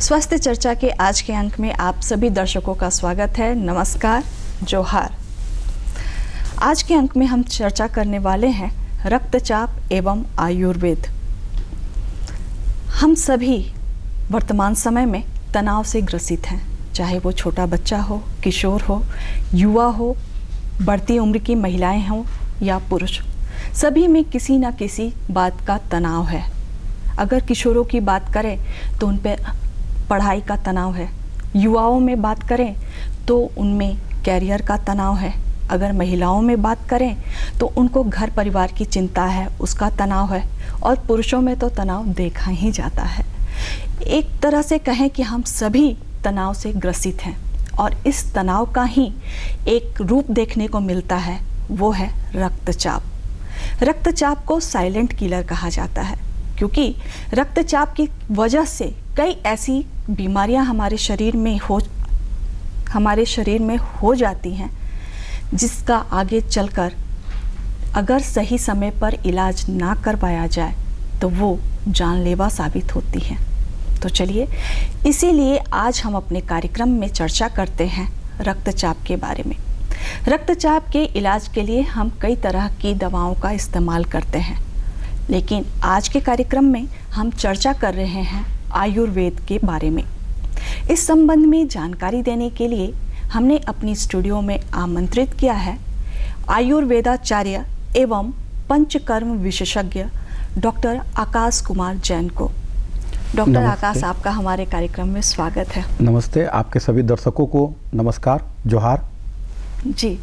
स्वास्थ्य चर्चा के आज के अंक में आप सभी दर्शकों का स्वागत है। नमस्कार, जोहार। आज के अंक में हम चर्चा करने वाले हैं रक्तचाप एवं आयुर्वेद। हम सभी वर्तमान समय में तनाव से ग्रसित हैं, चाहे वो छोटा बच्चा हो, किशोर हो, युवा हो, बढ़ती उम्र की महिलाएं हों या पुरुष, सभी में किसी न किसी बात का तनाव है। अगर किशोरों की बात करें तो उन पे पढ़ाई का तनाव है, युवाओं में बात करें तो उनमें कैरियर का तनाव है, अगर महिलाओं में बात करें तो उनको घर परिवार की चिंता है, उसका तनाव है, और पुरुषों में तो तनाव देखा ही जाता है। एक तरह से कहें कि हम सभी तनाव से ग्रसित हैं और इस तनाव का ही एक रूप देखने को मिलता है, वो है रक्तचाप। रक्तचाप को साइलेंट किलर कहा जाता है क्योंकि रक्तचाप की वजह से कई ऐसी बीमारियां हमारे शरीर में हो जाती हैं जिसका आगे चलकर अगर सही समय पर इलाज ना करवाया जाए तो वो जानलेवा साबित होती हैं। तो चलिए, इसीलिए आज हम अपने कार्यक्रम में चर्चा करते हैं रक्तचाप के बारे में। रक्तचाप के इलाज के लिए हम कई तरह की दवाओं का इस्तेमाल करते हैं, लेकिन आज के कार्यक्रम में हम चर्चा कर रहे हैं आयुर्वेद के बारे में। इस संबंध में जानकारी देने के लिए हमने अपनी स्टूडियो में आमंत्रित किया है आयुर्वेदाचार्य एवं पंचकर्म विशेषज्ञ डॉक्टर आकाश कुमार जैन को। डॉक्टर आकाश, आपका हमारे कार्यक्रम में स्वागत है। नमस्ते, आपके सभी दर्शकों को नमस्कार, जोहार। जी,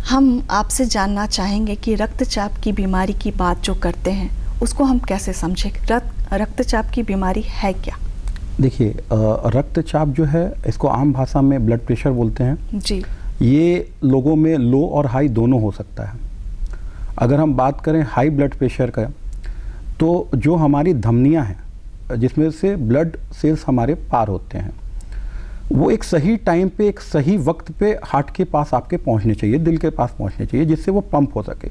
हम आपसे जानना चाहेंगे कि रक्तचाप की बीमारी की बात जो करते हैं उसको हम कैसे समझें। रक्तचाप की बीमारी है क्या? देखिए, रक्तचाप जो है इसको आम भाषा में ब्लड प्रेशर बोलते हैं जी। ये लोगों में लो और हाई दोनों हो सकता है। अगर हम बात करें हाई ब्लड प्रेशर का, तो जो हमारी धमनियां हैं जिसमें से ब्लड सेल्स हमारे पार होते हैं, वो एक सही टाइम पे, एक सही वक्त पे हार्ट के पास आपके पहुंचने चाहिए, दिल के पास पहुंचने चाहिए, जिससे वो पंप हो सके।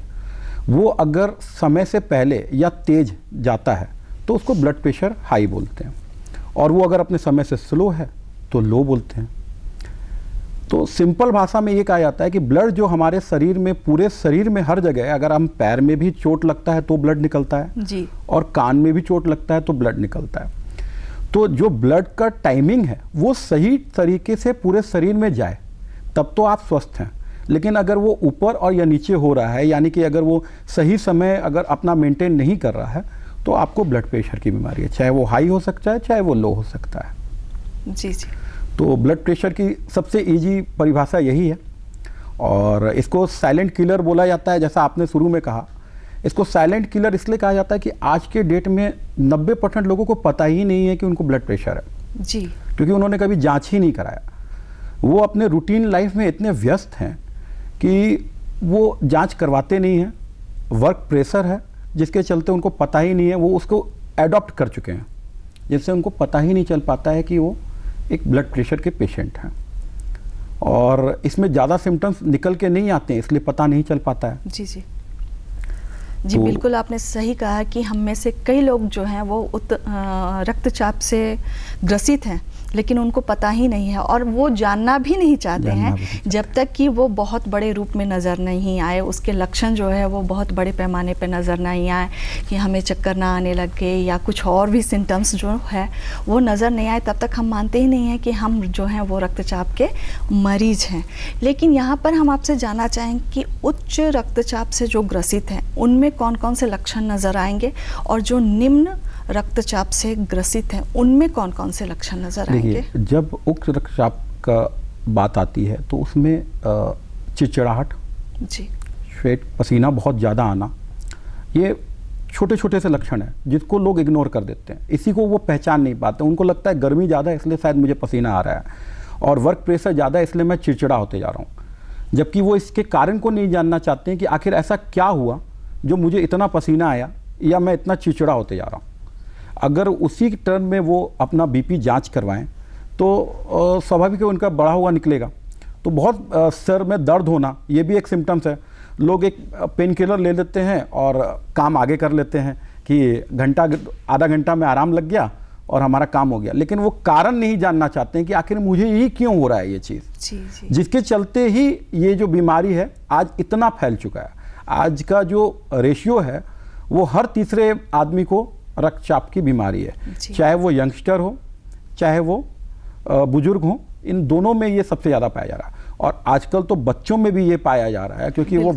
वो अगर समय से पहले या तेज जाता है तो उसको ब्लड प्रेशर हाई बोलते हैं, और वो अगर अपने समय से स्लो है तो लो बोलते हैं। तो सिंपल भाषा में ये कहा जाता है कि ब्लड जो हमारे शरीर में, पूरे शरीर में हर जगह है, अगर हम पैर में भी चोट लगता है तो ब्लड निकलता है जी, और कान में भी चोट लगता है तो ब्लड निकलता है। तो जो ब्लड का टाइमिंग है वो सही तरीके से पूरे शरीर में जाए तब तो आप स्वस्थ हैं। लेकिन अगर वो ऊपर और या नीचे हो रहा है, यानी कि अगर वो सही समय अगर अपना मेंटेन नहीं कर रहा है, तो आपको ब्लड प्रेशर की बीमारी है। चाहे वो हाई हो सकता है, चाहे वो लो हो सकता है। जी जी। तो ब्लड प्रेशर की सबसे इजी परिभाषा यही है, और इसको साइलेंट किलर बोला जाता है। जैसा आपने शुरू में कहा, इसको साइलेंट किलर इसलिए कहा जाता है कि आज के डेट में 90% लोगों को पता ही नहीं है कि उनको ब्लड प्रेशर है जी, क्योंकि उन्होंने कभी जांच ही नहीं कराया। वो अपने रूटीन लाइफ में इतने व्यस्त हैं कि वो जांच करवाते नहीं हैं। वर्क प्रेशर है जिसके चलते उनको पता ही नहीं है, वो उसको एडॉप्ट कर चुके हैं, जिससे उनको पता ही नहीं चल पाता है कि वो एक ब्लड प्रेशर के पेशेंट हैं। और इसमें ज़्यादा सिम्टम्स निकल के नहीं आते हैं, इसलिए पता नहीं चल पाता है। जी जी जी, तो बिल्कुल आपने सही कहा कि हम में से कई लोग जो हैं वो रक्तचाप से ग्रसित हैं, लेकिन उनको पता ही नहीं है और वो जानना भी नहीं चाहते हैं जब तक कि वो बहुत बड़े रूप में नज़र नहीं आए, उसके लक्षण जो है वो बहुत बड़े पैमाने पे नज़र नहीं आए, कि हमें चक्कर ना आने लगे या कुछ और भी सिम्टम्स जो है वो नज़र नहीं आए, तब तक हम मानते ही नहीं हैं कि हम जो हैं वो रक्तचाप के मरीज हैं। लेकिन यहाँ पर हम आपसे जानना चाहेंगे कि उच्च रक्तचाप से जो ग्रसित हैं उनमें कौन कौन से लक्षण नज़र आएंगे, और जो निम्न रक्तचाप से ग्रसित हैं उनमें कौन कौन से लक्षण नजर आएंगे? जब उच्च रक्तचाप का बात आती है तो उसमें चिड़चिड़ाहट जी, स्वेट, पसीना बहुत ज़्यादा आना, ये छोटे छोटे से लक्षण हैं जिसको लोग इग्नोर कर देते हैं। इसी को वो पहचान नहीं पाते, उनको लगता है गर्मी ज़्यादा है इसलिए शायद मुझे पसीना आ रहा है, और वर्क प्रेशर ज़्यादा है इसलिए मैं चिड़चिड़ा होते जा रहा हूँ, जबकि वो इसके कारण को नहीं जानना चाहते हैं कि आखिर ऐसा क्या हुआ जो मुझे इतना पसीना आया या मैं इतना चिड़चिड़ा होते जा रहा हूँ। अगर उसी टर्म में वो अपना बीपी जांच करवाएं तो स्वाभाविक है उनका बढ़ा हुआ निकलेगा। तो बहुत सर में दर्द होना, ये भी एक सिम्टम्स है। लोग एक पेन किलर ले लेते हैं और काम आगे कर लेते हैं कि आधा घंटा में आराम लग गया और हमारा काम हो गया, लेकिन वो कारण नहीं जानना चाहते हैं कि आखिर मुझे ये क्यों हो रहा है ये चीज़, जिसके चलते ही ये जो बीमारी है आज इतना फैल चुका है। आज का जो रेशियो है वो हर तीसरे आदमी को रक्तचाप की बीमारी है, चाहे वो यंगस्टर हो चाहे वो बुजुर्ग हो, इन दोनों में ये सबसे ज़्यादा पाया जा रहा है। और आजकल तो बच्चों में भी ये पाया जा रहा है, क्योंकि वो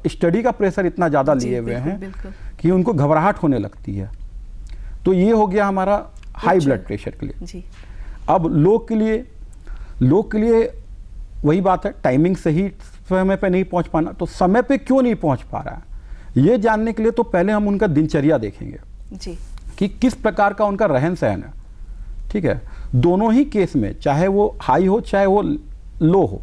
स्टडी का प्रेशर इतना ज़्यादा लिए हुए हैं कि उनको घबराहट होने लगती है। तो ये हो गया हमारा हाई ब्लड प्रेशर के लिए जी। अब लो के लिए वही बात है, टाइमिंग सही समय पे नहीं पहुंच पाना। तो समय पे क्यों नहीं पहुंच पा रहा है ये जानने के लिए तो पहले हम उनका दिनचर्या देखेंगे जी, कि किस प्रकार का उनका रहन सहन है। ठीक है, दोनों ही केस में, चाहे वो हाई हो चाहे वो लो हो,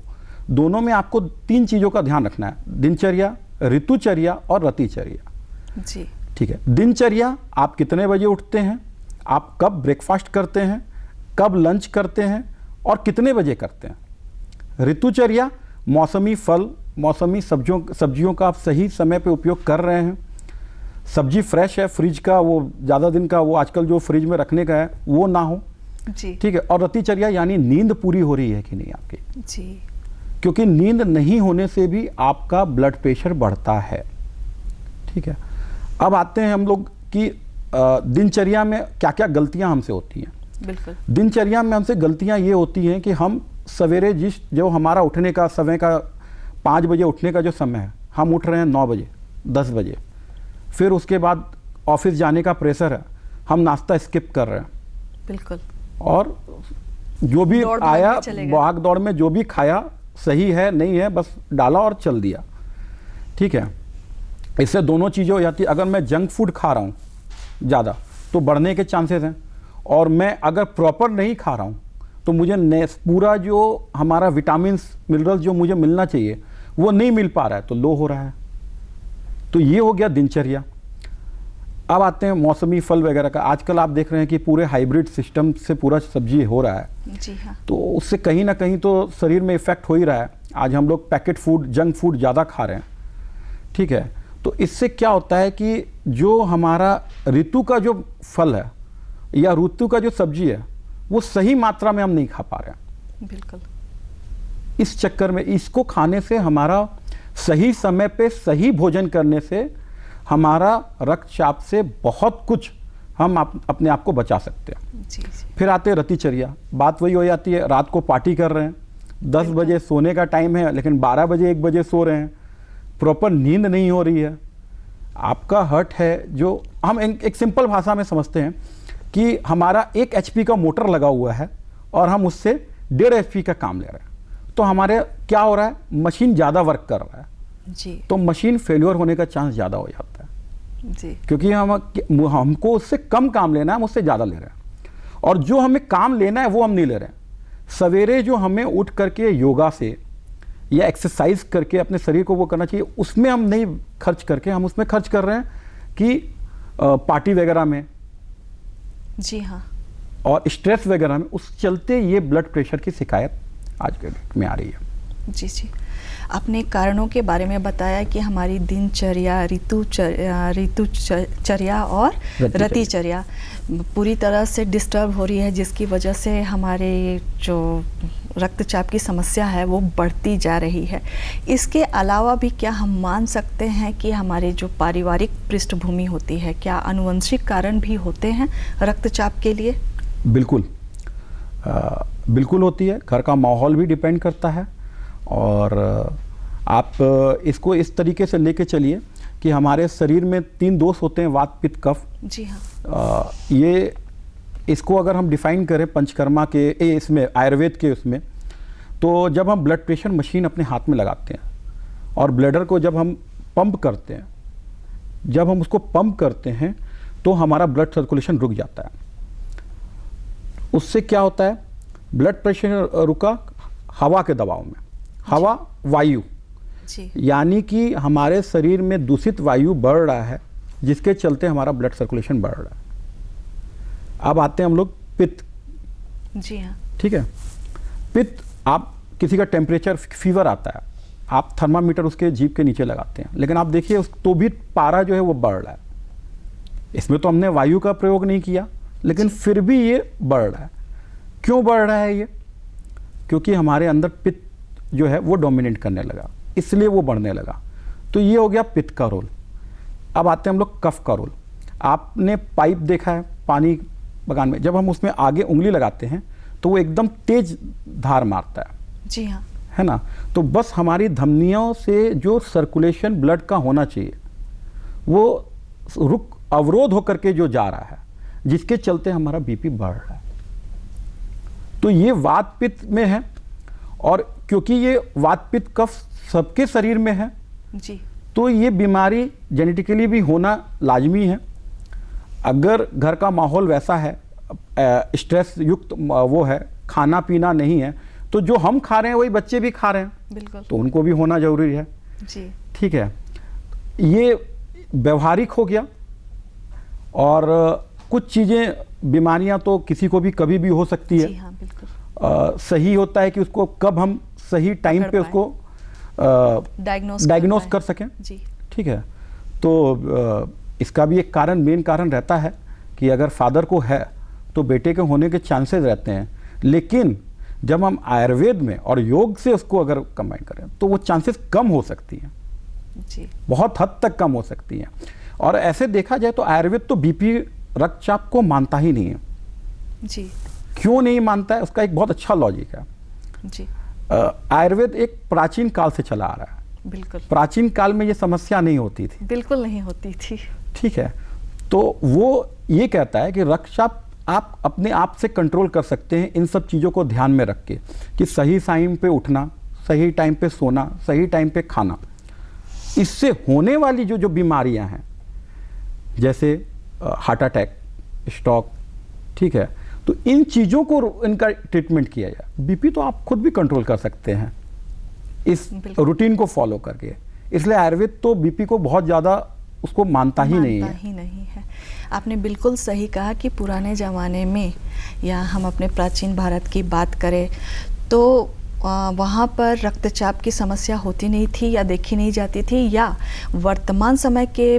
दोनों में आपको 3 चीज़ों का ध्यान रखना है, दिनचर्या, ऋतुचर्या और रतिचर्या जी। ठीक है, दिनचर्या, आप कितने बजे उठते हैं, आप कब ब्रेकफास्ट करते हैं, कब लंच करते हैं और कितने बजे करते हैं। ऋतुचर्या, मौसमी फल, मौसमी सब्जियों का आप सही समय पे उपयोग कर रहे हैं, सब्जी फ्रेश है, फ्रिज का वो ज़्यादा दिन का वो आजकल जो फ्रिज में रखने का है वो ना हो जी। ठीक है, और रतिचर्या यानी नींद पूरी हो रही है कि नहीं आपकी जी, क्योंकि नींद नहीं होने से भी आपका ब्लड प्रेशर बढ़ता है। ठीक है, अब आते हैं हम लोग कि दिनचर्या में क्या क्या गलतियां हमसे होती हैं। बिल्कुल, दिनचर्या में हमसे गलतियां ये होती हैं कि हम सवेरे जो हमारा उठने का समय का 5 बजे उठने का जो समय है, हम उठ रहे हैं 9 बजे 10 बजे, फिर उसके बाद ऑफिस जाने का प्रेशर है, हम नाश्ता स्किप कर रहे हैं। बिल्कुल, और जो भी आया भाग दौड़ में जो भी खाया सही है नहीं है बस डाला और चल दिया। ठीक है, इससे दोनों चीज़ें हो जाती है। अगर मैं जंक फूड खा रहा हूँ ज़्यादा तो बढ़ने के चांसेस हैं, और मैं अगर प्रॉपर नहीं खा रहा हूँ तो मुझे पूरा जो हमारा विटामिन्स मिनरल्स जो मुझे मिलना चाहिए वो नहीं मिल पा रहा है, तो लो हो रहा है। तो ये हो गया दिनचर्या। अब आते हैं मौसमी फल वगैरह का। आजकल आप देख रहे हैं कि पूरे हाइब्रिड सिस्टम से पूरा सब्जी हो रहा है जी हाँ। तो उससे कहीं ना कहीं तो शरीर में इफेक्ट हो ही रहा है। आज हम लोग पैकेट फूड, जंक फूड ज़्यादा खा रहे हैं। ठीक है, तो इससे क्या होता है कि जो हमारा ऋतु का जो फल है या ऋतु का जो सब्जी है वो सही मात्रा में हम नहीं खा पा रहे हैं। बिल्कुल, इस चक्कर में इसको खाने से हमारा सही समय पे सही भोजन करने से हमारा रक्तचाप से बहुत कुछ हम अपने आप को बचा सकते हैं जी। फिर आते हैं रतिचर्या। बात वही हो जाती है, रात को पार्टी कर रहे हैं, 10 बजे सोने का टाइम है लेकिन 12 बजे 1 बजे सो रहे हैं, प्रॉपर नींद नहीं हो रही है, आपका हर्ट है। जो हम एक सिंपल भाषा में समझते हैं कि हमारा 1 HP का मोटर लगा हुआ है और हम उससे 1.5 HP का काम ले रहे हैं, तो हमारे क्या हो रहा है, मशीन ज़्यादा वर्क कर रहा है जी, तो मशीन फेल्योर होने का चांस ज़्यादा हो जाता है जी, क्योंकि हमको उससे कम काम लेना है, हम उससे ज़्यादा ले रहे हैं, और जो हमें काम लेना है वो हम नहीं ले रहे हैं। सवेरे जो हमें उठ करके योगा से या एक्सरसाइज करके अपने शरीर को वो करना चाहिए, उसमें हम नहीं खर्च करके हम उसमें खर्च कर रहे हैं कि पार्टी वगैरह में जी हाँ, और स्ट्रेस वगैरह में। उस चलते ये ब्लड प्रेशर की शिकायत आज के डेट में आ रही है जी जी। आपने कारणों के बारे में बताया कि हमारी दिनचर्या, ऋतुचर्या और रतिचर्या पूरी तरह से डिस्टर्ब हो रही है, जिसकी वजह से हमारे जो रक्तचाप की समस्या है वो बढ़ती जा रही है। इसके अलावा भी क्या हम मान सकते हैं कि हमारे जो पारिवारिक पृष्ठभूमि होती है, क्या आनुवंशिक कारण भी होते हैं रक्तचाप के लिए? बिल्कुल, बिल्कुल होती है। घर का माहौल भी डिपेंड करता है, और आप इसको इस तरीके से लेके चलिए कि हमारे शरीर में 3 दोष होते हैं, वात, पित्त, कफ जी हाँ। ये इसको अगर हम डिफाइन करें पंचकर्मा के इसमें, आयुर्वेद के उसमें, तो जब हम ब्लड प्रेशर मशीन अपने हाथ में लगाते हैं और ब्लडर को जब हम पंप करते हैं, जब हम उसको पंप करते हैं तो हमारा ब्लड सर्कुलेशन रुक जाता है। उससे क्या होता है, ब्लड प्रेशर रुका हवा के दबाव में, हवा वायु, यानी कि हमारे शरीर में दूषित वायु बढ़ रहा है, जिसके चलते हमारा ब्लड सर्कुलेशन बढ़ रहा है। अब आते हैं हम लोग पित्त जी हाँ। ठीक है, पित्त, आप किसी का टेम्परेचर फीवर आता है, आप थर्मामीटर उसके जीभ के नीचे लगाते हैं, लेकिन आप देखिए तो भी पारा जो है वो बढ़ रहा है। इसमें तो हमने वायु का प्रयोग नहीं किया, लेकिन फिर भी ये बढ़ रहा है। क्यों बढ़ रहा है ये? क्योंकि हमारे अंदर पित्त जो है वो डोमिनेट करने लगा, इसलिए वो बढ़ने लगा। तो ये हो गया पित्त का रोल। अब आते हैं हम लोग कफ का रोल। आपने पाइप देखा है पानी बगान में, जब हम उसमें आगे उंगली लगाते हैं तो वो एकदम तेज धार मारता है। जी हाँ, है ना। तो बस हमारी धमनियों से जो सर्कुलेशन ब्लड का होना चाहिए वो अवरोध होकर के जो जा रहा है, जिसके चलते हमारा बीपी बढ़ रहा है। तो ये वात पित्त में है, और क्योंकि ये वात पित्त कफ सबके शरीर में है जी, तो ये बीमारी जेनेटिकली भी होना लाजमी है। अगर घर का माहौल वैसा है, स्ट्रेस युक्त वो है, खाना पीना नहीं है, तो जो हम खा रहे हैं वही बच्चे भी खा रहे हैं, बिल्कुल। तो उनको भी होना जरूरी है। जी, ठीक है, ये व्यवहारिक हो गया। और कुछ चीज़ें, बीमारियां तो किसी को भी कभी भी हो सकती है। जी हाँ, बिल्कुल। सही होता है कि उसको कब हम सही टाइम पे उसको डायग्नोस कर सकें। जी, ठीक है। तो इसका भी एक कारण, मेन कारण रहता है कि अगर फादर को है तो बेटे के होने के चांसेस रहते हैं, लेकिन जब हम आयुर्वेद में और योग से उसको अगर कंबाइन करें तो वो चांसेस कम हो सकती हैं, जी, बहुत हद तक कम हो सकती हैं। और ऐसे देखा जाए तो आयुर्वेद तो बीपी रक्तचाप को मानता ही नहीं है। जी, क्यों नहीं मानता है? उसका एक बहुत अच्छा लॉजिक है। जी, आयुर्वेद एक प्राचीन काल से चला आ रहा है। बिल्कुल। प्राचीन काल में ये समस्या नहीं होती थी। बिल्कुल नहीं होती थी। ठीक है। तो वो ये कहता है कि रक्तचाप आप अपने आप से कंट्रोल कर सकते हैं इन सब चीज़ों को ध्यान में रख के, कि सही टाइम पे उठना, सही टाइम पे सोना, सही टाइम पे खाना। इससे होने वाली जो बीमारियां हैं, जैसे हार्ट अटैक, स्ट्रोक, ठीक है, तो इन चीज़ों को इनका ट्रीटमेंट किया जाए। बीपी तो आप खुद भी कंट्रोल कर सकते हैं इस रूटीन को फॉलो करके। इसलिए आयुर्वेद तो बीपी को बहुत ज़्यादा उसको मानता ही नहीं है। आपने बिल्कुल सही कहा कि पुराने ज़माने में, या हम अपने प्राचीन भारत की बात करें तो वहाँ पर रक्तचाप की समस्या होती नहीं थी या देखी नहीं जाती थी, या वर्तमान समय के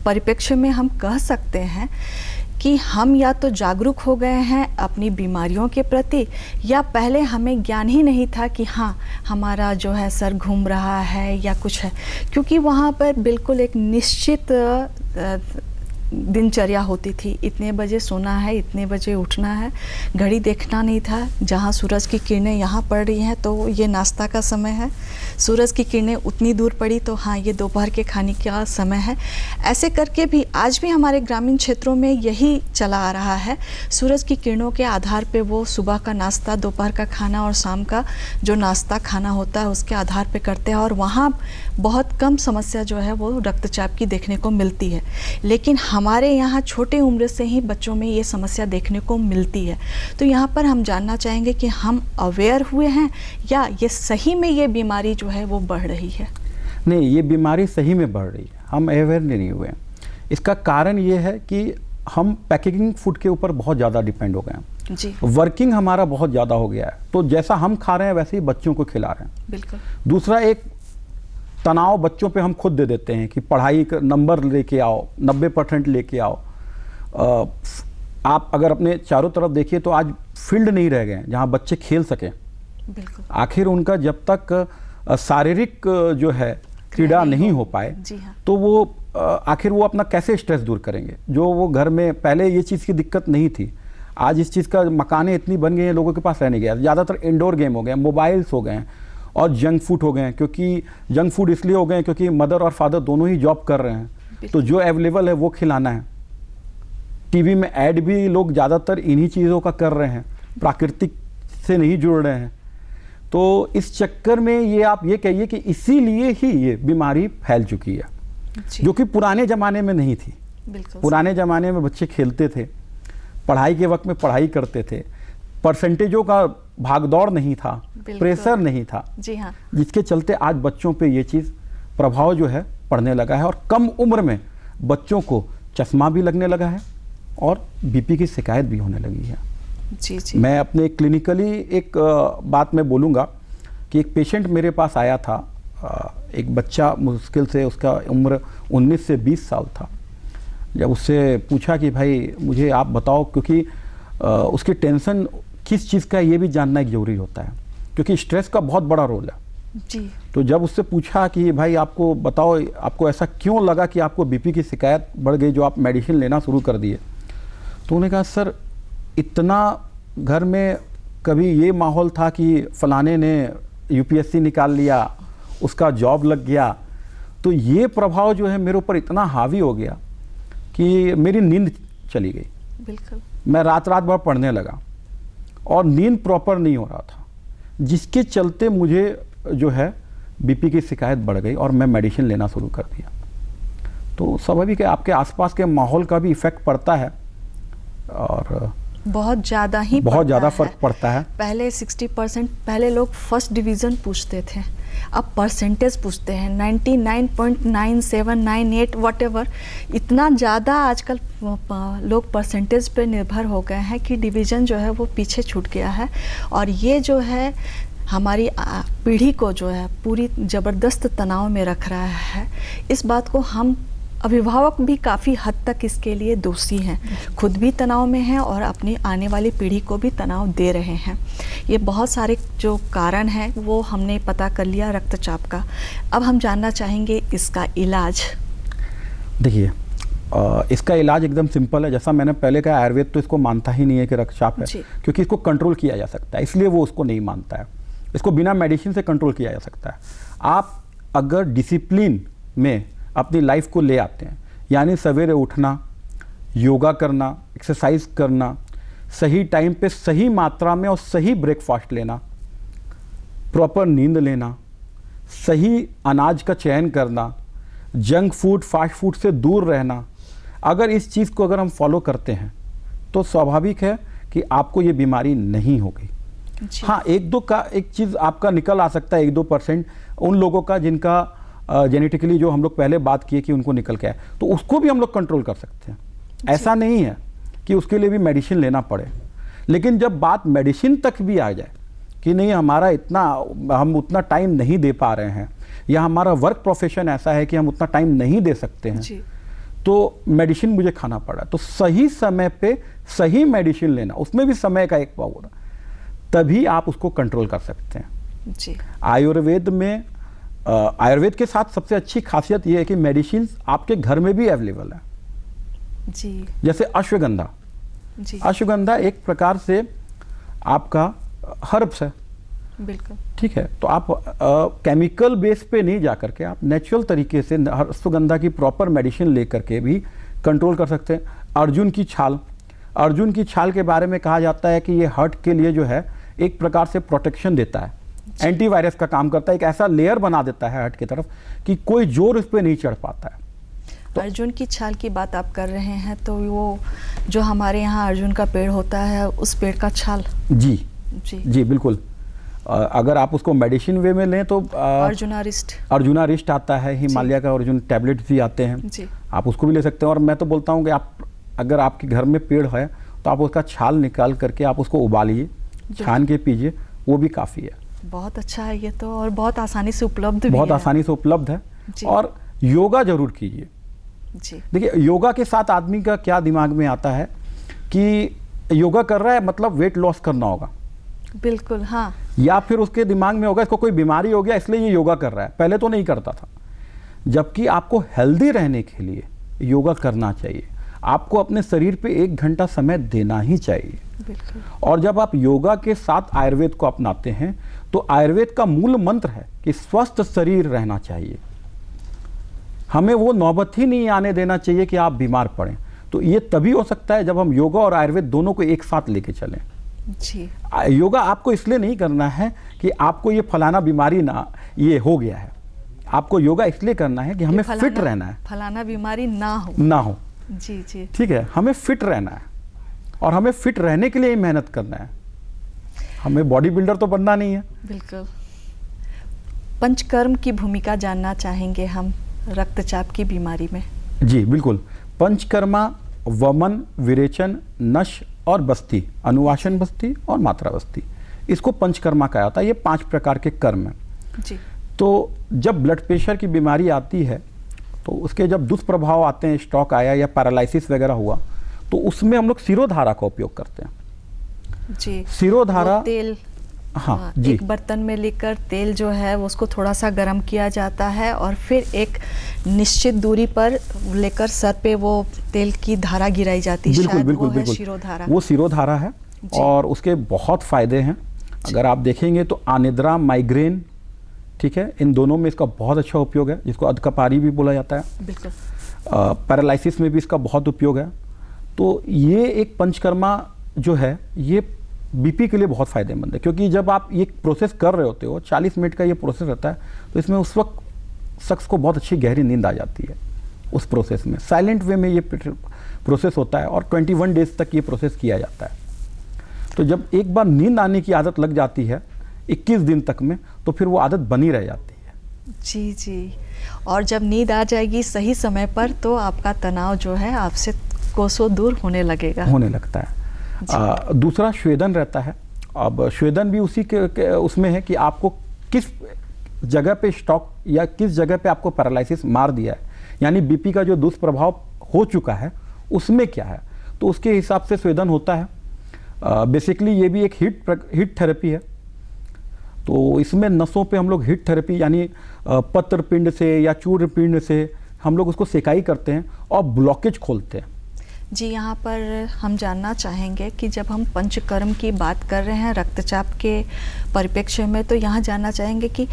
परिप्रेक्ष्य में हम कह सकते हैं कि हम या तो जागरूक हो गए हैं अपनी बीमारियों के प्रति, या पहले हमें ज्ञान ही नहीं था कि हाँ हमारा जो है सर घूम रहा है या कुछ है, क्योंकि वहाँ पर बिल्कुल एक निश्चित दिनचर्या होती थी। इतने बजे सोना है, इतने बजे उठना है, घड़ी देखना नहीं था। जहाँ सूरज की किरणें यहाँ पड़ रही हैं तो ये नाश्ता का समय है, सूरज की किरणें उतनी दूर पड़ी तो हाँ ये दोपहर के खाने का समय है। ऐसे करके भी आज भी हमारे ग्रामीण क्षेत्रों में यही चला आ रहा है। सूरज की किरणों के आधार पे वो सुबह का नाश्ता, दोपहर का खाना और शाम का जो नाश्ता खाना होता है उसके आधार पे करते हैं, और वहाँ बहुत कम समस्या जो है वो रक्तचाप की देखने को मिलती है। लेकिन हमारे यहाँ छोटे उम्र से ही बच्चों में ये समस्या देखने को मिलती है। तो यहाँ पर हम जानना चाहेंगे कि हम अवेयर हुए हैं या ये सही में ये बीमारी जो है वो बढ़ रही है? नहीं, ये बीमारी सही में बढ़ रही है, हम अवेयर नहीं हुए हैं। इसका कारण ये है कि हम पैकेजिंग फूड के ऊपर बहुत ज़्यादा डिपेंड हो गए हैं जी। वर्किंग हमारा बहुत ज़्यादा हो गया है, तो जैसा हम खा रहे हैं वैसे ही बच्चों को खिला रहे हैं। बिल्कुल। दूसरा, एक तनाव बच्चों पे हम खुद दे देते हैं कि पढ़ाई का नंबर लेके आओ, 90% लेके आओ। आप अगर अपने चारों तरफ देखिए तो आज फील्ड नहीं रह गए जहाँ बच्चे खेल सकें। बिल्कुल। आखिर उनका जब तक शारीरिक जो है क्रीड़ा नहीं हो पाए, जी हाँ। तो वो आखिर वो अपना कैसे स्ट्रेस दूर करेंगे? जो वो घर में पहले ये चीज़ की दिक्कत नहीं थी, आज इस चीज़ का मकानें इतनी बन गई हैं, लोगों के पास रहने गया। ज़्यादातर इंडोर गेम हो गए, मोबाइल्स हो गए हैं और जंक फूड हो गए हैं। क्योंकि जंक फूड इसलिए हो गए हैं क्योंकि मदर और फादर दोनों ही जॉब कर रहे हैं, तो जो अवेलेबल है वो खिलाना है। टीवी में ऐड भी लोग ज़्यादातर इन्हीं चीज़ों का कर रहे हैं, प्राकृतिक से नहीं जुड़ रहे हैं। तो इस चक्कर में ये आप ये कहिए कि इसीलिए ही ये बीमारी फैल चुकी है, जो कि पुराने ज़माने में नहीं थी। पुराने ज़माने में बच्चे खेलते थे, पढ़ाई के वक्त में पढ़ाई करते थे, परसेंटेजों का भागदौड़ नहीं था, प्रेशर नहीं था। जी हाँ। जिसके चलते आज बच्चों पे ये चीज़ प्रभाव जो है पड़ने लगा है, और कम उम्र में बच्चों को चश्मा भी लगने लगा है और बीपी की शिकायत भी होने लगी है। जी जी। मैं अपने क्लिनिकली एक बात मैं बोलूँगा कि एक पेशेंट मेरे पास आया था, एक बच्चा, मुश्किल से उसका उम्र 19 से 20 साल था, जब उससे पूछा कि भाई मुझे आप बताओ, क्योंकि उसकी टेंशन किस चीज़ का ये भी जानना एक ज़रूरी होता है, क्योंकि स्ट्रेस का बहुत बड़ा रोल है जी। तो जब उससे पूछा कि भाई आपको बताओ, आपको ऐसा क्यों लगा कि आपको बीपी की शिकायत बढ़ गई जो आप मेडिसिन लेना शुरू कर दिए, तो उन्होंने कहा सर इतना घर में कभी ये माहौल था कि फलाने ने यूपीएससी निकाल लिया, उसका जॉब लग गया, तो ये प्रभाव जो है मेरे ऊपर इतना हावी हो गया कि मेरी नींद चली गई। बिल्कुल। मैं रात भर पढ़ने लगा और नींद प्रॉपर नहीं हो रहा था, जिसके चलते मुझे जो है बीपी की शिकायत बढ़ गई और मैं मेडिसिन लेना शुरू कर दिया। तो स्वाभाविक है आपके आसपास के माहौल का भी इफेक्ट पड़ता है और बहुत ज़्यादा ही बहुत ज़्यादा फर्क पड़ता है। पहले 60% पहले लोग फर्स्ट डिवीज़न पूछते थे, अब परसेंटेज पूछते हैं 99.9798 व्हाटएवर। इतना ज़्यादा आजकल लोग परसेंटेज पे निर्भर हो गए हैं कि डिवीज़न जो है वो पीछे छूट गया है। और ये जो है हमारी पीढ़ी को जो है पूरी ज़बरदस्त तनाव में रख रहा है। इस बात को हम अभिभावक भी काफ़ी हद तक इसके लिए दोषी हैं, खुद भी तनाव में हैं और अपनी आने वाली पीढ़ी को भी तनाव दे रहे हैं। ये बहुत सारे जो कारण हैं वो हमने पता कर लिया रक्तचाप का। अब हम जानना चाहेंगे इसका इलाज। देखिए इसका इलाज एकदम सिंपल है। जैसा मैंने पहले कहा, आयुर्वेद तो इसको मानता ही नहीं है कि रक्तचाप है, क्योंकि इसको कंट्रोल किया जा सकता है, इसलिए वो उसको नहीं मानता है। इसको बिना मेडिसिन से कंट्रोल किया जा सकता है। आप अगर डिसिप्लिन में अपनी लाइफ को ले आते हैं, यानी सवेरे उठना, योगा करना, एक्सरसाइज करना, सही टाइम पे सही मात्रा में और सही ब्रेकफास्ट लेना, प्रॉपर नींद लेना, सही अनाज का चयन करना, जंक फूड फास्ट फूड से दूर रहना, अगर इस चीज़ को अगर हम फॉलो करते हैं तो स्वाभाविक है कि आपको ये बीमारी नहीं होगी। हाँ, एक चीज़ आपका निकल आ सकता है, 1-2% उन लोगों का जिनका जेनेटिकली जो हम लोग पहले बात किए कि उनको निकल के आए, तो उसको भी हम लोग कंट्रोल कर सकते हैं। ऐसा नहीं है कि उसके लिए भी मेडिसिन लेना पड़े। लेकिन जब बात मेडिसिन तक भी आ जाए कि नहीं हमारा हम उतना टाइम नहीं दे पा रहे हैं, या हमारा वर्क प्रोफेशन ऐसा है कि हम उतना टाइम नहीं दे सकते हैं, तो मेडिसिन मुझे खाना पड़ा, तो सही समय पे सही मेडिसिन लेना, उसमें भी समय का एक पावर, तभी आप उसको कंट्रोल कर सकते हैं जी। आयुर्वेद के साथ सबसे अच्छी खासियत यह है कि मेडिसिन आपके घर में भी अवेलेबल है जी। जैसे अश्वगंधा जी। अश्वगंधा एक प्रकार से आपका हर्ब्स है, बिल्कुल ठीक है। तो आप केमिकल बेस पे नहीं जा करके आप नेचुरल तरीके से अश्वगंधा की प्रॉपर मेडिसिन लेकर के भी कंट्रोल कर सकते हैं। अर्जुन की छाल के बारे में कहा जाता है कि ये हार्ट के लिए जो है एक प्रकार से प्रोटेक्शन देता है, एंटीवायरस का काम करता है, एक ऐसा लेयर बना देता है हार्ट की तरफ कि कोई जोर उस पर नहीं चढ़ पाता है। तो अर्जुन की छाल की बात आप कर रहे हैं, तो वो जो हमारे यहाँ अर्जुन का पेड़ होता है उस पेड़ का छाल, जी जी जी बिल्कुल। अगर आप उसको मेडिसिन वे में लें तो अर्जुनारिस्ट आता है, हिमालय का अर्जुन टैबलेट्स भी आते हैं जी। आप उसको भी ले सकते हैं। और मैं तो बोलता हूँ कि आप अगर आपके घर में पेड़ है तो आप उसका छाल निकाल करके आप उसको उबालिए, छान के पीजिए, वो भी काफ़ी है। बहुत अच्छा है ये तो, और बहुत आसानी से उपलब्ध भी बहुत है। आसानी से उपलब्ध है। और योगा जरूर कीजिए जी। देखिए योगा के साथ आदमी का क्या दिमाग में आता है कि योगा कर रहा है मतलब वेट लॉस करना होगा, बिल्कुल हाँ। या फिर उसके दिमाग में होगा इसको कोई बीमारी हो गया इसलिए ये योगा कर रहा है, पहले तो नहीं करता था। जबकि आपको हेल्दी रहने के लिए योगा करना चाहिए, आपको अपने शरीर पे 1 घंटा समय देना ही चाहिए। बिल्कुल। और जब आप योगा के साथ आयुर्वेद को अपनाते हैं तो आयुर्वेद का मूल मंत्र है कि स्वस्थ शरीर रहना चाहिए। हमें वो नौबत ही नहीं आने देना चाहिए कि आप बीमार पड़ें। तो ये तभी हो सकता है जब हम योगा और आयुर्वेद दोनों को एक साथ लेके चलें। जी। योगा आपको इसलिए नहीं करना है कि आपको ये फलाना बीमारी ना ये हो गया है, आपको योगा इसलिए करना है कि हमें फिट रहना है, फलाना बीमारी ना हो। जी जी ठीक है, हमें फिट रहना है और हमें फिट रहने के लिए ही मेहनत करना है, हमें बॉडी बिल्डर तो बनना नहीं है। बिल्कुल। पंचकर्म की भूमिका जानना चाहेंगे हम रक्तचाप की बीमारी में। जी बिल्कुल। पंचकर्मा वमन, विरेचन, नश और बस्ती, अनुवासन बस्ती और मात्रा बस्ती, इसको पंचकर्मा कहा जाता है। ये 5 प्रकार के कर्म हैं। जी। तो जब ब्लड प्रेशर की बीमारी आती है तो उसके जब दुष्प्रभाव आते हैं, स्ट्रोक आया या पैरालिसिस वगैरह हुआ, तो उसमें हम लोग सिरोधारा का उपयोग करते हैं। जी, सिरोधारा, वो तेल, हाँ जी, एक बर्तन में लेकर तेल जो है वो उसको थोड़ा सा गर्म किया जाता है और फिर एक निश्चित दूरी पर लेकर सर पे वो तेल की धारा गिराई जाती है। बिल्कुल शायद बिल्कुल वो है बिल्कुल, शिरोधारा। वो सिरोधारा है और उसके बहुत फायदे हैं। अगर आप देखेंगे तो अनिद्रा, माइग्रेन, ठीक है, इन दोनों में इसका बहुत अच्छा उपयोग है, जिसको अधकपारी भी बोला जाता है। बिल्कुल। पैरालिसिस में भी इसका बहुत उपयोग है। तो ये एक पंचकर्मा जो है ये बीपी के लिए बहुत फ़ायदेमंद है, क्योंकि जब आप ये प्रोसेस कर रहे होते हो, 40 मिनट का ये प्रोसेस रहता है, तो इसमें उस वक्त शख्स को बहुत अच्छी गहरी नींद आ जाती है। उस प्रोसेस में साइलेंट वे में ये प्रोसेस होता है और 21 डेज तक ये प्रोसेस किया जाता है। तो जब एक बार नींद आने की आदत लग जाती है 21 दिन तक में, तो फिर वो आदत बनी रह जाती है। जी जी, और जब नींद आ जाएगी सही समय पर तो आपका तनाव जो है आपसे कोसों दूर होने लगेगा, होने लगता है। दूसरा स्वेदन रहता है। अब स्वेदन भी उसी के उसमें है कि आपको किस जगह पे स्ट्रोक या किस जगह पे आपको पैरालिसिस मार दिया है, यानी बीपी का जो दुष्प्रभाव हो चुका है उसमें क्या है, तो उसके हिसाब से स्वेदन होता है। बेसिकली ये भी एक हीट थेरेपी है। तो इसमें नसों पे हम लोग हीट थेरेपी यानी पत्र पिंड से या चूर्ण पिंड से हम लोग उसको सेकाई करते हैं और ब्लॉकेज खोलते हैं। जी, यहाँ पर हम जानना चाहेंगे कि जब हम पंचकर्म की बात कर रहे हैं रक्तचाप के परिप्रेक्ष्य में, तो यहाँ जानना चाहेंगे कि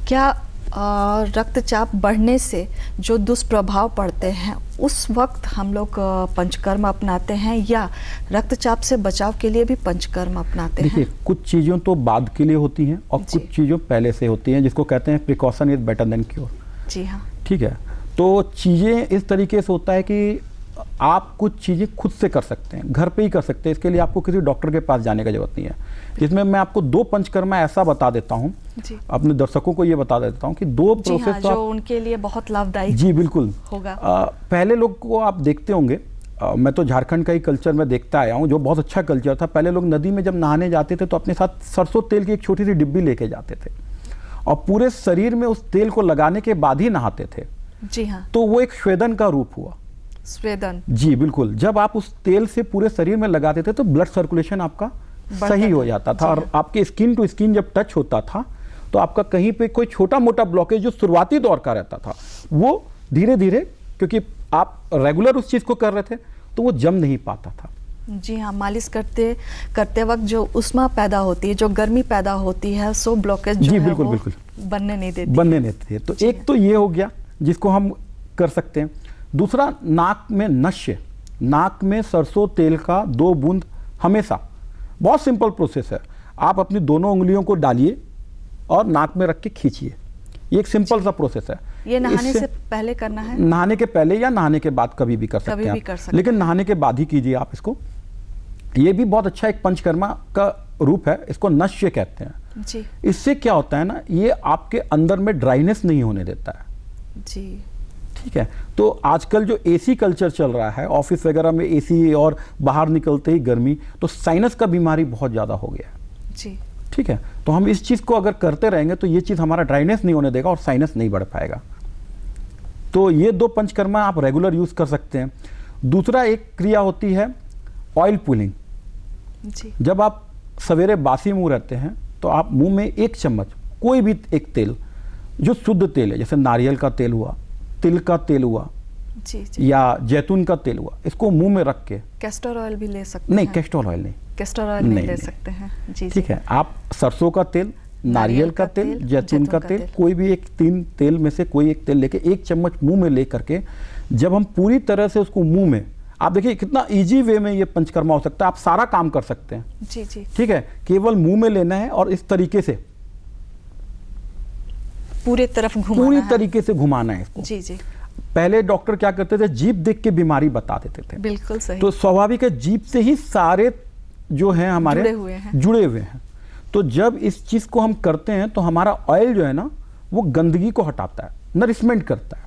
क्या रक्तचाप बढ़ने से जो दुष्प्रभाव पड़ते हैं उस वक्त हम लोग पंचकर्म अपनाते हैं या रक्तचाप से बचाव के लिए भी पंचकर्म अपनाते हैं? देखिए, कुछ चीज़ों तो बाद के लिए होती हैं और कुछ चीज़ों पहले से होती हैं, जिसको कहते हैं precaution is better than cure. जी हाँ, ठीक है। तो चीज़ें इस तरीके से होता है कि आप कुछ चीज़ें खुद से कर सकते हैं, घर पे ही कर सकते हैं। इसके लिए आपको किसी डॉक्टर के पास जाने की जरूरत नहीं है। इसमें मैं आपको 2 पंचकर्मा ऐसा बता देता हूँ, अपने दर्शकों को ये बता देता हूँ कि 2 प्रोसेस हाँ, जो उनके लिए बहुत लाभदायक जी बिल्कुल होगा। पहले लोग को आप देखते होंगे, मैं तो झारखंड का ही कल्चर में देखता आया हूँ, जो बहुत अच्छा कल्चर था। पहले लोग नदी में जब नहाने जाते थे तो अपने साथ सरसों तेल की एक छोटी सी डिब्बी लेके जाते थे और पूरे शरीर में उस तेल को लगाने के बाद ही नहाते थे। जी हाँ, तो वो एक स्वेदन का रूप हुआ। स्वेदन, जी बिल्कुल। जब आप उस तेल से पूरे शरीर में लगाते थे तो ब्लड सर्कुलेशन आपका सही हो जाता था और आपके स्किन टू स्किन जब टच होता था तो आपका कहीं पे कोई छोटा मोटा ब्लॉकेज जो शुरुआती दौर का रहता था वो धीरे धीरे, क्योंकि आप रेगुलर उस चीज़ को कर रहे थे, तो वो जम नहीं पाता था। जी हाँ, मालिश करते वक्त जो उष्मा पैदा होती है, जो गर्मी पैदा होती है, सो ब्लॉकेज जो जी है बिल्कुल वो बिल्कुल बनने नहीं देती। तो एक तो ये हो गया जिसको हम कर सकते हैं। दूसरा, नाक में नश्य, नाक में सरसों तेल का 2 बूंद हमेशा। बहुत सिंपल प्रोसेस है। आप अपनी दोनों उंगलियों को डालिए और नाक में रख के खींचिए। ये एक सिंपल सा प्रोसेस है। ये नहाने से पहले करना है? नहाने के पहले या नहाने के बाद कभी भी कर सकते हैं, लेकिन नहाने के बाद ही कीजिए आप इसको। ये भी बहुत अच्छा एक पंचकर्मा का रूप है, इसको नश्य कहते हैं। जी। इससे क्या होता है ना, ये आपके अंदर में ड्राइनेस नहीं होने देता है। जी, ठीक है। तो आजकल जो एसी कल्चर चल रहा है, ऑफिस वगैरह में एसी और बाहर निकलते ही गर्मी, तो साइनस का बीमारी बहुत ज़्यादा हो गया है। जी, ठीक है। तो हम इस चीज़ को अगर करते रहेंगे तो ये चीज़ हमारा ड्राइनेस नहीं होने देगा और साइनस नहीं बढ़ पाएगा। तो ये 2 पंचकर्मा आप रेगुलर यूज़ कर सकते हैं। दूसरा एक क्रिया होती है ऑयल पुलिंग। जी। जब आप सवेरे बासी मुंह रहते हैं तो आप मुंह में 1 चम्मच कोई भी एक तेल, जो शुद्ध तेल है, जैसे नारियल का तेल हुआ, तिल का तेल हुआ, जी, जी, या जैतून का तेल हुआ, इसको मुंह में रख के। कैस्टर ऑयल भी ले सकते हैं? नहीं, कैस्टर ऑयल नहीं, कैस्टर ऑयल नहीं ले सकते हैं। जी, ठीक है। आप सरसों का तेल, नारियल का तेल, जैतून का तेल, कोई भी एक 3 तेल में से कोई एक तेल लेके 1 चम्मच मुंह में ले करके जब हम पूरी तरह से उसको मुंह में, आप देखिए कितना इजी वे में ये पंचकर्मा हो सकता है। आप सारा काम कर सकते हैं। जी, जी, ठीक है। केवल मुंह में लेना है और इस तरीके से पूरी तरीके से घुमाना है इसको। जी, जी। पहले डॉक्टर क्या करते थे, जीभ देख के बीमारी बता देते थे। बिल्कुल सही। तो स्वाभाविक है, जीभ से ही सारे जो हैं हमारे जुड़े हुए हैं। तो जब इस चीज को हम करते हैं तो हमारा ऑयल जो है ना, वो गंदगी को हटाता है, नरिशमेंट करता है।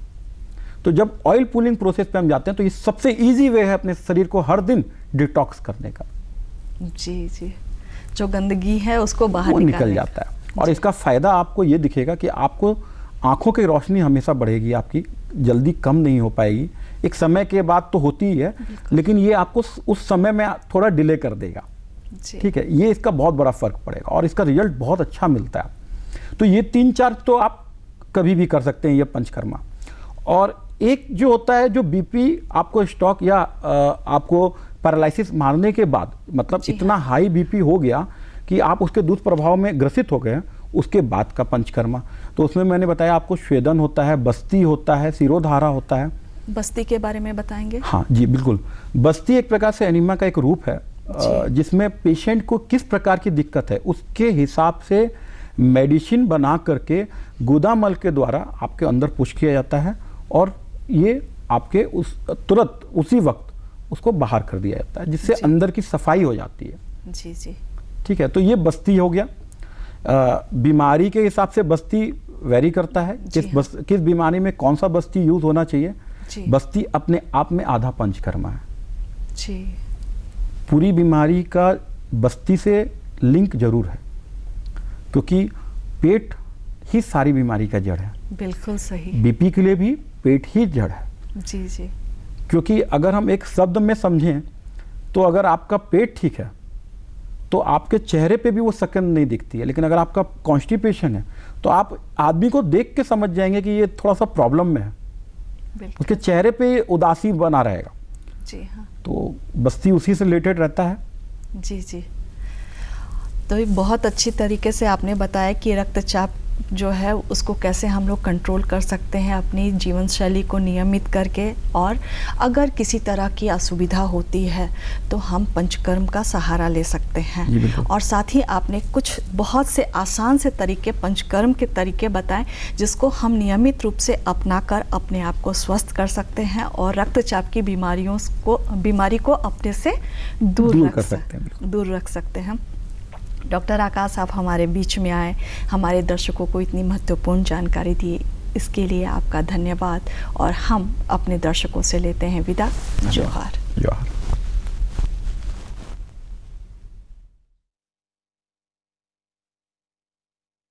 तो जब ऑयल पुलिंग प्रोसेस पे हम जाते हैं तो ये सबसे इजी वे है अपने शरीर को हर दिन डिटॉक्स करने का। जी, जी, जो गंदगी है उसको बाहर निकल जाता है। और इसका फायदा आपको ये दिखेगा कि आपको आँखों की रोशनी हमेशा बढ़ेगी आपकी, जल्दी कम नहीं हो पाएगी। एक समय के बाद तो होती ही है, लेकिन ये आपको उस समय में थोड़ा डिले कर देगा। ठीक है, ये इसका बहुत बड़ा फ़र्क पड़ेगा और इसका रिजल्ट बहुत अच्छा मिलता है। तो ये 3-4 तो आप कभी भी कर सकते हैं ये पंचकर्मा। और एक जो होता है, जो बीपी आपको स्ट्रोक या आपको पैरालिसिस मारने के बाद, मतलब इतना हाई बीपी हो गया कि आप उसके दुष्प्रभाव में ग्रसित हो गए, उसके बाद का पंचकर्मा। तो उसमें मैंने बताया आपको स्वेदन होता है, बस्ती होता है, सिरोधारा होता है। बस्ती के बारे में बताएंगे? हाँ जी बिल्कुल। बस्ती एक प्रकार से एनीमिया का एक रूप है, जिसमें पेशेंट को किस प्रकार की दिक्कत है उसके हिसाब से मेडिसिन बना करके गुदामल के द्वारा आपके अंदर पुश किया जाता है और ये आपके तुरंत उसी वक्त उसको बाहर कर दिया जाता है, जिससे अंदर की सफाई हो जाती है। जी जी, ठीक है। तो ये बस्ती हो गया। बीमारी के हिसाब से बस्ती वेरी करता है, किस बीमारी में कौन सा बस्ती यूज होना चाहिए। बस्ती अपने आप में आधा पंचकर्मा है जी। पूरी बीमारी का बस्ती से लिंक जरूर है, क्योंकि पेट ही सारी बीमारी का जड़ है। बिल्कुल सही। बीपी के लिए भी पेट ही जड़ है। जी जी। क्योंकि अगर हम एक शब्द में समझें तो अगर आपका पेट ठीक है तो आपके चेहरे पे भी वो शकन नहीं दिखती है, लेकिन अगर आपका कॉन्स्टिपेशन है तो आप आदमी को देख के समझ जाएंगे कि ये थोड़ा सा प्रॉब्लम में है, उसके चेहरे पे उदासी बना रहेगा। जी हाँ। तो बस्ती उसी से रिलेटेड रहता है। जी जी। तो ये बहुत अच्छी तरीके से आपने बताया कि रक्तचाप जो है उसको कैसे हम लोग कंट्रोल कर सकते हैं अपनी जीवन शैली को नियमित करके, और अगर किसी तरह की असुविधा होती है तो हम पंचकर्म का सहारा ले सकते हैं। और साथ ही आपने कुछ बहुत से आसान से तरीके, पंचकर्म के तरीके बताएं जिसको हम नियमित रूप से अपनाकर अपने आप को स्वस्थ कर सकते हैं और रक्तचाप की बीमारी को अपने से दूर रख सकते हैं। डॉक्टर आकाश, आप हमारे बीच में आए, हमारे दर्शकों को इतनी महत्वपूर्ण जानकारी दी, इसके लिए आपका धन्यवाद। और हम अपने दर्शकों से लेते हैं विदा। जोहार।